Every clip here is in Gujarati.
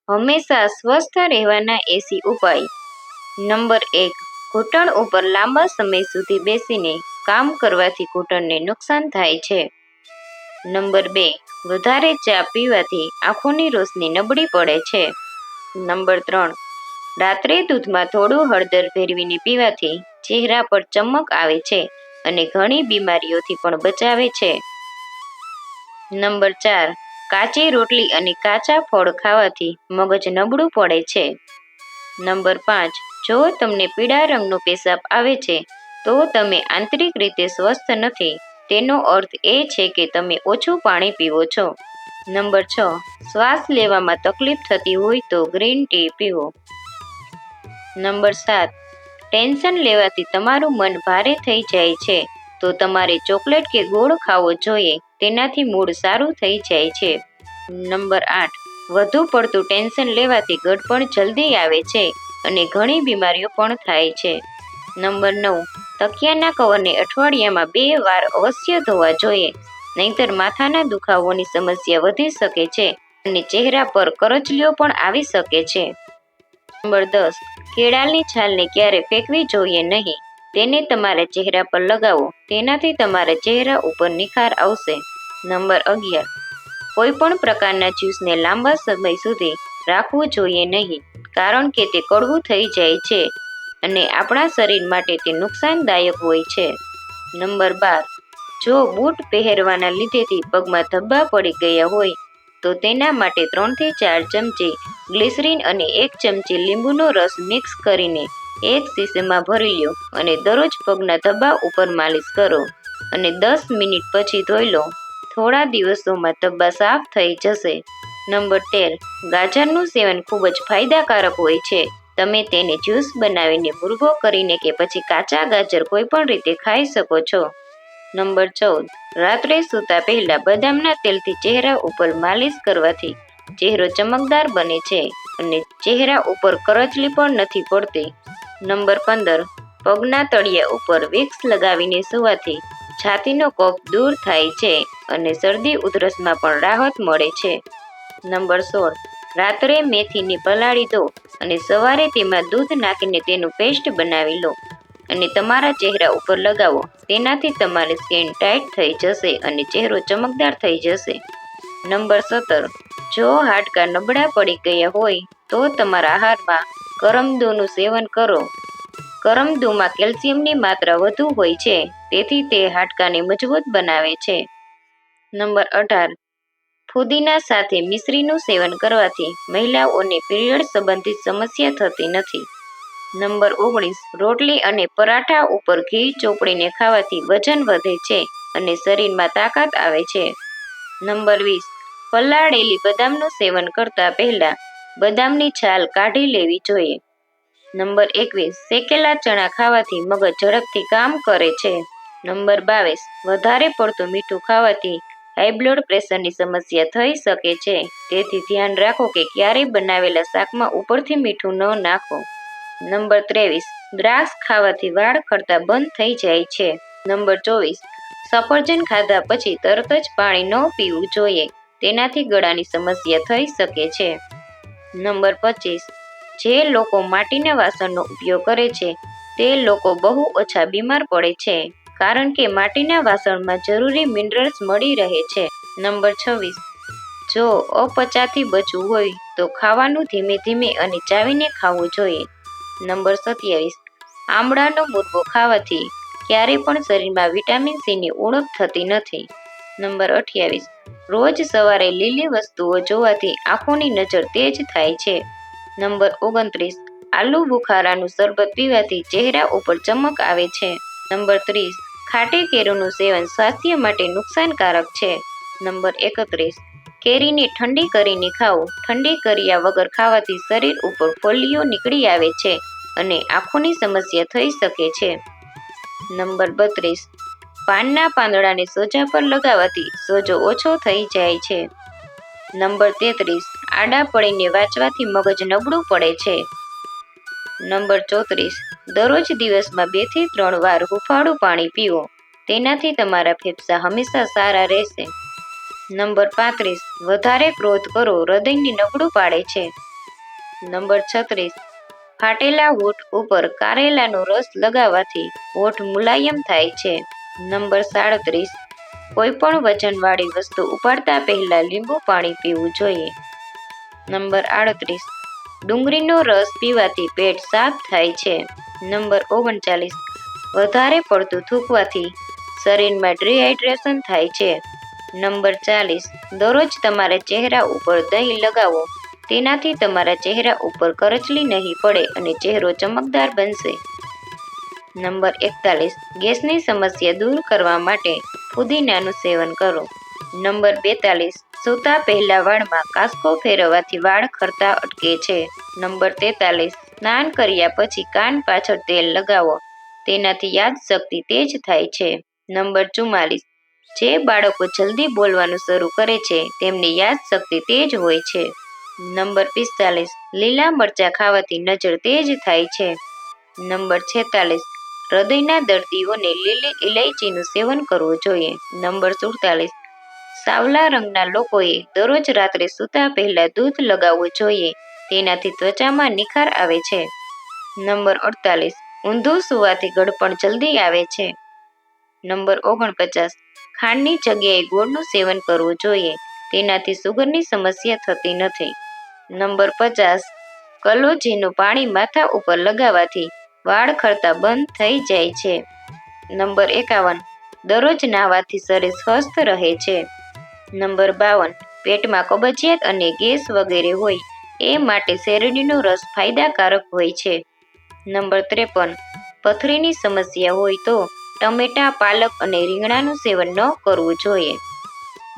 હંમેશા સ્વસ્થ રહેવાના 80 ઉપાય. નંબર 1. ઘૂંટણ ઉપર લાંબા સમય સુધી બેસીને કામ કરવાથી ઘૂંટણને નુકસાન થાય છે. નંબર 2. વધારે ચા પીવાથી આંખોની રોશની નબળી પડે છે. નંબર 3. રાત્રે દૂધમાં થોડું હળદર ભેળવીને પીવાથી ચહેરા પર ચમક આવે છે અને ઘણી બીમારીઓથી પણ બચાવે છે. નંબર 4. કાચી રોટલી અને કાચા ફળ ખાવાથી મગજ નબળું પડે છે. નંબર 5. જો તમને પીળા રંગનો પેશાબ આવે છે તો તમે આંતરિક રીતે સ્વસ્થ નથી. તેનો અર્થ એ છે કે તમે ઓછું પાણી પીવો છો. નંબર 6. શ્વાસ લેવામાં તકલીફ થતી હોય તો ગ્રીન ટી પીવો. નંબર 7. ટેન્શન લેવાથી તમારું મન ભારે થઈ જાય છે તો તમારે ચોકલેટ કે ગોળ ખાવો જોઈએ. તેનાથી મૂડ સારું થઈ જાય છે. નંબર 8. વધુ પડતું ટેન્શન લેવાથી ગડપણ જલ્દી આવે છે અને ઘણી બીમારીઓ પણ થાય છે. નંબર 9. તકિયાના કવરને અઠવાડિયામાં 2 વાર અવશ્ય ધોવા જોઈએ, નહીંતર માથાના દુખાવોની સમસ્યા વધી શકે છે અને ચહેરા પર કરચલીઓ પણ આવી શકે છે. નંબર 10. કેળાની છાલને ક્યારે ફેંકવી જોઈએ નહીં. તેને તમારા ચહેરા પર લગાવો, તેનાથી તમારા ચહેરા ઉપર નિખાર આવશે. નંબર 11. કોઈ પણ પ્રકારના જ્યુસને લાંબા સમય સુધી રાખવું જોઈએ નહીં, કારણ કે તે કડવું થઈ જાય છે અને આપણા શરીર માટે તે નુકસાનદાયક હોય છે. નંબર 12. જો બૂટ પહેરવાના લીધેથી પગમાં ધબ્બા પડી ગયા હોય તો તેના માટે 3 થી 4 ચમચી ગ્લિસરીન અને 1 ચમચી લીંબુનો રસ મિક્સ કરીને એક શીશીમાં ભરી લો અને દરરોજ પગના ધબ્બા ઉપર માલિશ કરો અને 10 મિનિટ પછી ધોઈ લો. થોડા દિવસોમાં ધબ્બા સાફ થઈ જશે. નંબર 13. ગાજરનું સેવન ખૂબ જ ફાયદાકારક હોય છે. તમે તેને જ્યુસ બનાવીને ભૂરભો કરીને કે પછી કાચા ગાજર કોઈ પણ રીતે ખાઈ શકો છો. નંબર 14. રાત્રે સૂતા પહેલા બદામના તેલથી ચહેરા ઉપર માલિશ કરવાથી ચહેરો ચમકદાર બને છે અને ચહેરા ઉપર કરચલી પણ નથી પડતી. નંબર 15. પગના તળિયા ઉપર વિક્સ લગાવીને સૂવાથી છાતીનો કફ દૂર થાય છે અને શરદી ઉધરસમાં પણ રાહત મળે છે. નંબર 16. રાત્રે મેથીને પલાળી દો અને સવારે તેમાં દૂધ નાખીને તેનું પેસ્ટ બનાવી લો અને તમારા ચહેરા ઉપર લગાવો. તેનાથી તમારી સ્કિન ટાઈટ થઈ જશે અને ચહેરો ચમકદાર થઈ જશે. નંબર 17. જો હાડકાં નબળા પડી ગયા હોય તો તમારા આહારમાં કરમદુનું સેવન કરો. કરમદુમાં કેલ્શિયમની માત્રા વધુ હોય છે, તેથી તે હાડકાને મજબૂત બનાવે છે. નંબર 18. ફુદીના સાથે મિશ્રીનું સેવન કરવાથી મહિલાઓને પીરિયડ સંબંધિત સમસ્યા થતી નથી. નંબર 19. રોટલી અને પરાઠા ઉપર ઘી ચોપડીને ખાવાથી વજન વધે છે અને શરીરમાં તાકાત આવે છે. નંબર 20. પલાળેલી બદામનું સેવન કરતા પહેલા બદામની છાલ કાઢી લેવી જોઈએ. નંબર 21. શેકેલા ચણા ખાવાથી મગજ ઝડપથી કામ કરે છે. નંબર 22. વધારે પડતું મીઠું ખાવાથી હાઈ બ્લડ પ્રેશરની સમસ્યા થઈ શકે છે, તેથી ધ્યાન રાખો કે ક્યારેય બનાવેલા શાકમાં ઉપરથી મીઠું ન નાખો. નંબર 23. દ્રાક્ષ ખાવાથી વાળ ખરતા બંધ થઈ જાય છે. નંબર 24. સફરજન ખાધા પછી તરત જ પાણી ન પીવું જોઈએ, તેનાથી ગળાની સમસ્યા થઈ શકે છે. નંબર 25. જે લોકો માટીના વાસણનો ઉપયોગ કરે છે તે લોકો બહુ ઓછા બીમાર પડે છે, કારણ કે માટીના વાસણમાં જરૂરી મિનરલ્સ મળી રહે છે. નંબર 26. જો અપચાથી બચવું હોય તો ખાવાનું ધીમે ધીમે અને ચાવીને ખાવું જોઈએ. નંબર 27. આમળાનો મુરબ્બો ખાવાથી ક્યારેય પણ શરીરમાં વિટામિન સીની ઉણપ થતી નથી. નંબર 28. રોજ સવારે લીલી વસ્તુઓ જોવાથી આંખોની નજર તેજ થાય છે. નંબર 29. આલુ બુખારાનું શરબત પીવાથી ચહેરા ઉપર ચમક આવે છે. નંબર 30. ખાટી કેરીનું સેવન સ્વાસ્થ્ય માટે નુકસાનકારક છે. નંબર 31. કેરીને ઠંડી કરીને ખાઓ. ઠંડી કર્યા વગર ખાવાથી શરીર ઉપર ફોલ્લીઓ નીકળી આવે છે અને આંખોની સમસ્યા થઈ શકે છે. નંબર 32. પાનના પાંદડાને સોજા પર લગાવવાથી સોજો ઓછો થઈ જાય છે. નંબર 33. આડા પડીને વાંચવાથી મગજ નબળું પડે છે. નંબર 34. દરરોજ દિવસમાં 2 થી 3 વાર હૂંફાળું પાણી પીવો. તેનાથી તમારા ફેફસાં હંમેશા સારા રહેશે. નંબર 35. વધારે ક્રોધ કરો હૃદયને નબળું પાડે છે. નંબર 36, ફાટેલા હોઠ ઉપર કારેલાનો રસ લગાવવાથી હોઠ મુલાયમ થાય છે. નંબર 37, કોઈ પણ વજનવાળી વસ્તુ ઉપાડતા પહેલા લીંબુ પાણી પીવું જોઈએ. નંબર 38, ડુંગળીનો રસ પીવાથી પેટ સાફ થાય છે. નંબર 39, વધારે પડતું થૂંકવાથી શરીરમાં ડિહાઇડ્રેશન થાય છે. નંબર 40, દરરોજ તમારા ચહેરા ઉપર દહીં લગાવો, તેનાથી તમારા ચહેરા ઉપર કરચલી નહીં પડે અને ચહેરો ચમકદાર બનશે. નંબર 41, ગેસની સમસ્યા દૂર કરવા માટે ફુદીનાનું સેવન કરો. નંબર 42, સૂતા પહેલા વાળમાં કાંસકો ફેરવવાથી વાળ ખરતા અટકે છે. નંબર 43, સ્નાન કર્યા પછી કાન પાછળ તેલ લગાવો, તેનાથી યાદશક્તિ તેજ થાય છે. નંબર 44, જે બાળકો જલ્દી બોલવાનું શરૂ કરે છે તેમની યાદશક્તિ તેજ હોય છે. નંબર 45, લીલા મરચાં ખાવાથી નજર તેજ થાય છે. નંબર 46, હૃદયના દર્દીઓને લીલી ઇલાયચીનું સેવન કરવું જોઈએ. નંબર 47, સાવલા રંગના લોકોએ દરરોજ રાત્રે સૂતા પહેલા દૂધ લગાવવું જોઈએ, તેનાથી ત્વચામાં નિખાર આવે છે. નંબર 48, ઊંધું સૂવાથી ગળપણ જલ્દી આવે છે. નંબર 49, ખાંડની જગ્યાએ ગોળનું સેવન કરવું જોઈએ, તેનાથી સુગરની સમસ્યા થતી નથી. નંબર 50, કલોજીનું પાણી માથા ઉપર લગાવવાથી વાળ ખરતા બંધ થઈ જાય છે. નંબર 51, દરરોજ નાહવાથી શરીર સ્વસ્થ રહે છે. નંબર 52, પેટમાં કબજિયાત અને ગેસ વગેરે હોય એ માટે શેરડીનો રસ ફાયદાકારક હોય છે. નંબર 53, પથરીની સમસ્યા હોય તો ટમેટા, પાલક અને રીંગણાનું સેવન ન કરવું જોઈએ.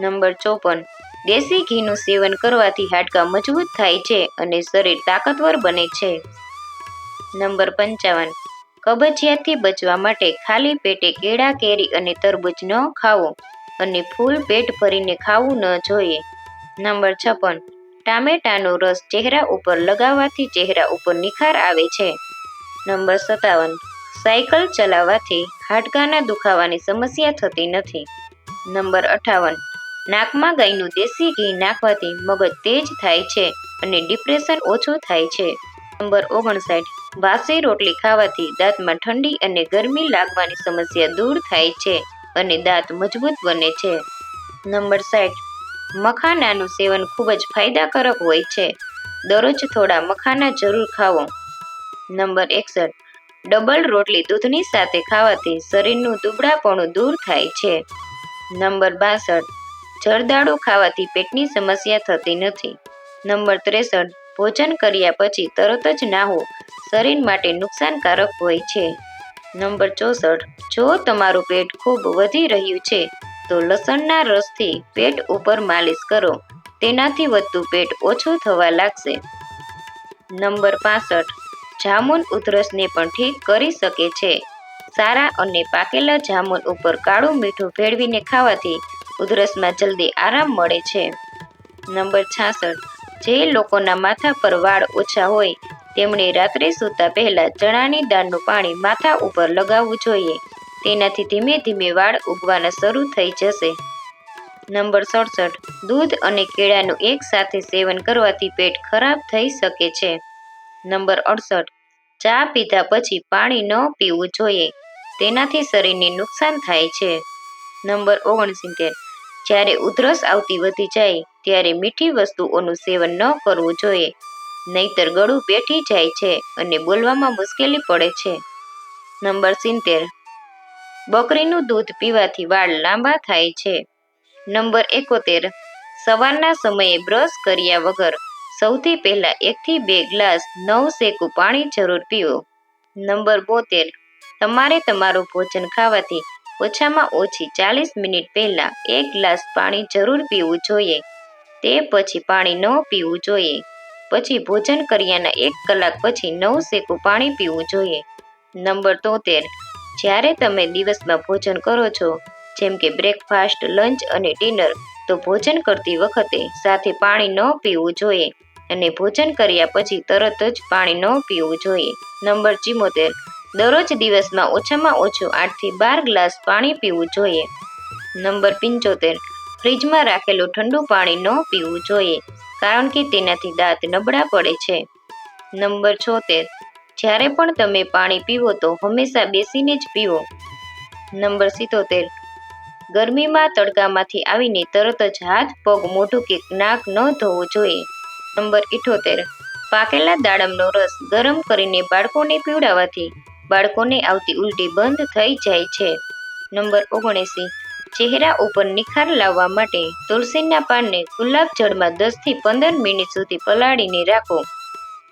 નંબર 54, દેશી ઘીનું સેવન કરવાથી હાડકાં મજબૂત થાય છે અને શરીર તાકતવર બને છે. નંબર 55, કબજિયાતથી બચવા માટે ખાલી પેટે કેળા, કેરી અને તરબૂચ ન ખાવો અને ફૂલ પેટ ભરીને ખાવું ન જોઈએ. નંબર 56, ટામેટાનો રસ ચહેરા ઉપર લગાવવાથી ચહેરા ઉપર નિખાર આવે છે. નંબર 57, સાયકલ ચલાવવાથી હાડકાના દુખાવાની સમસ્યા થતી નથી. નંબર 58, નાકમાં ગાયનું દેશી ઘી નાખવાથી મગજ તેજ થાય છે અને ડિપ્રેશન ઓછું થાય છે. નંબર 59, વાસી રોટલી ખાવાથી દાંતમાં ઠંડી અને ગરમી લાગવાની સમસ્યા દૂર થાય છે અને દાંત મજબૂત બને છે. નંબર 60, મખાનાનું સેવન ખૂબ જ ફાયદાકારક હોય છે. દરરોજ થોડા મખાના જરૂર ખાવો. નંબર 61, ડબલ રોટલી દૂધની સાથે ખાવાથી શરીરનું દુબળાપણું દૂર થાય છે. નંબર 62, જરદાળુ ખાવાથી પેટની સમસ્યા થતી નથી. નંબર 63, ભોજન કર્યા પછી તરત જ નાહવું શરીર માટે નુકસાનકારક હોય છે. નંબર 64, જો તમારું પેટ ખૂબ વધી રહ્યું છે તો લસણના રસથી પેટ ઉપર માલિશ કરો, તેનાથી વધતું પેટ ઓછું થવા લાગશે. નંબર 65, જામુન ઉધરસને પણ ઠીક કરી શકે છે. સારા અને પાકેલા જામુન ઉપર કાળું મીઠું ભેળવીને ખાવાથી ઉધરસમાં જલ્દી આરામ મળે છે. નંબર 66, જે લોકોના માથા પર વાળ ઓછા હોય તેમણે રાત્રે સૂતા પહેલા ચણાની દાળનું પાણી માથા ઉપર લગાવવું જોઈએ, તેનાથી ધીમે ધીમે વાળ ઉગવાના શરૂ થઈ જશે. નંબર 67, દૂધ અને કેળાનું એક સાથે સેવન કરવાથી પેટ ખરાબ થઈ શકે છે. નંબર 68, ચા પીધા પછી પાણી ન પીવું જોઈએ, તેનાથી શરીરને નુકસાન થાય છે. નંબર 69, જ્યારે ઉધરસ આવતી વધી જાય ત્યારે મીઠી વસ્તુઓનું સેવન ન કરવું જોઈએ, નહીતર ગળું બેઠી જાય છે અને બોલવામાં મુશ્કેલી પડે છે. નંબર 70, બકરીનું દૂધ પીવાથી વાળ લાંબા થાય છે. નંબર 71, સવારના સમયે બ્રશ કર્યા વગર સૌથી પહેલા 1 થી 2 ગ્લાસ નવશેકું પાણી જરૂર પીવો. નંબર 72, તમારે તમારું ભોજન ખાવાથી ઓછામાં ઓછી 40 મિનિટ પહેલા 1 ગ્લાસ પાણી જરૂર પીવું જોઈએ, તે પછી પાણી ન પીવું જોઈએ. પછી ભોજન કર્યાના 1 કલાક પછી નવશેકું પાણી પીવું જોઈએ. નંબર 73, જ્યારે તમે દિવસમાં ભોજન કરો છો, જેમ કે બ્રેકફાસ્ટ, લંચ અને ડિનર, તો ભોજન કરતી વખતે સાથે પાણી ન પીવું જોઈએ અને ભોજન કર્યા પછી તરત જ પાણી ન પીવું જોઈએ. નંબર 74, દરરોજ દિવસમાં ઓછામાં ઓછું 8 થી 12 ગ્લાસ પાણી પીવું જોઈએ. નંબર 75, ફ્રીજમાં રાખેલું ઠંડુ પાણી ન પીવું જોઈએ, કારણ કે તેનાથી દાંત નબળા પડે છે. નંબર 76, જ્યારે પણ તમે પાણી પીવો તો હંમેશા બેસીને જ પીવો. નંબર 77, ગરમીમાં તડકામાંથી આવીને તરત જ હાથ, પગ, મોઢું કે નાક ન ધોવું જોઈએ. નંબર 78, પાકેલા દાડમનો રસ ગરમ કરીને બાળકોને પીવડાવવાથી બાળકોને આવતી ઉલટી બંધ થઈ જાય છે. નંબર 79, ચહેરા ઉપર નિખાર લાવવા માટે તુલસીના પાનને ગુલાબ જળમાં 10 થી 15 મિનિટ સુધી પલાળીને રાખો.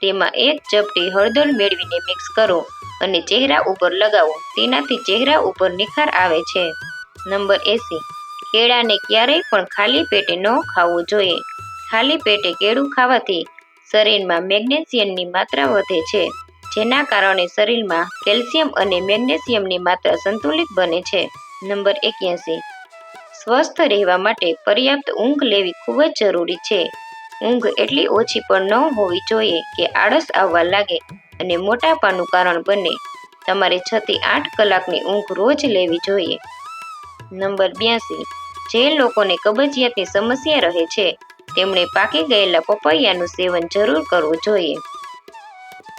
તેમાં 1 ચપટી હળદર મેળવીને મિક્સ કરો અને ચહેરા ઉપર લગાવો. તેનાથી ચહેરા ઉપર નિખાર આવે છે. નંબર 80, કેળાને ક્યારેય પણ ખાલી પેટે ન ખાવું જોઈએ. ખાલી પેટે કેળું ખાવાથી શરીરમાં મેગ્નેશિયમની માત્રા વધે છે, જેના કારણે શરીરમાં કેલ્શિયમ અને મેગ્નેશિયમની માત્રા સંતુલિત બને છે. નંબર 81, સ્વસ્થ રહેવા માટે પર્યાપ્ત ઊંઘ લેવી ખૂબ જ જરૂરી છે. ઊંઘ એટલી ઓછી પણ ન હોવી જોઈએ કે આળસ આવવા લાગે અને મોટાપાનું કારણ બને. તમારે 6 થી 8 કલાકની ઊંઘ રોજ લેવી જોઈએ. નંબર 82, જે લોકોને કબજિયાતની સમસ્યા રહે છે તેમણે પાકી ગયેલા પપૈયાનું સેવન જરૂર કરવું જોઈએ.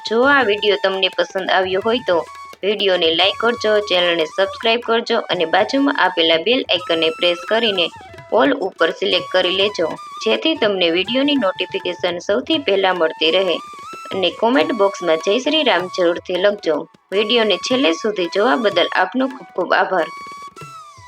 જો આ વિડીયો તમને પસંદ આવ્યો હોય તો વિડીયોને લાઈક કરજો, ચેનલને સબસ્ક્રાઈબ કરજો અને બાજુમાં આપેલા બેલ આઇકનને પ્રેસ કરીને ઓલ ઉપર સિલેક્ટ કરી લેજો, જેથી તમને વિડીયોની નોટિફિકેશન સૌથી પહેલાં મળતી રહે. અને કોમેન્ટ બોક્સમાં જય શ્રી રામ જરૂરથી લખજો. વિડીયોને છેલ્લે સુધી જોવા બદલ આપનો ખૂબ ખૂબ આભાર.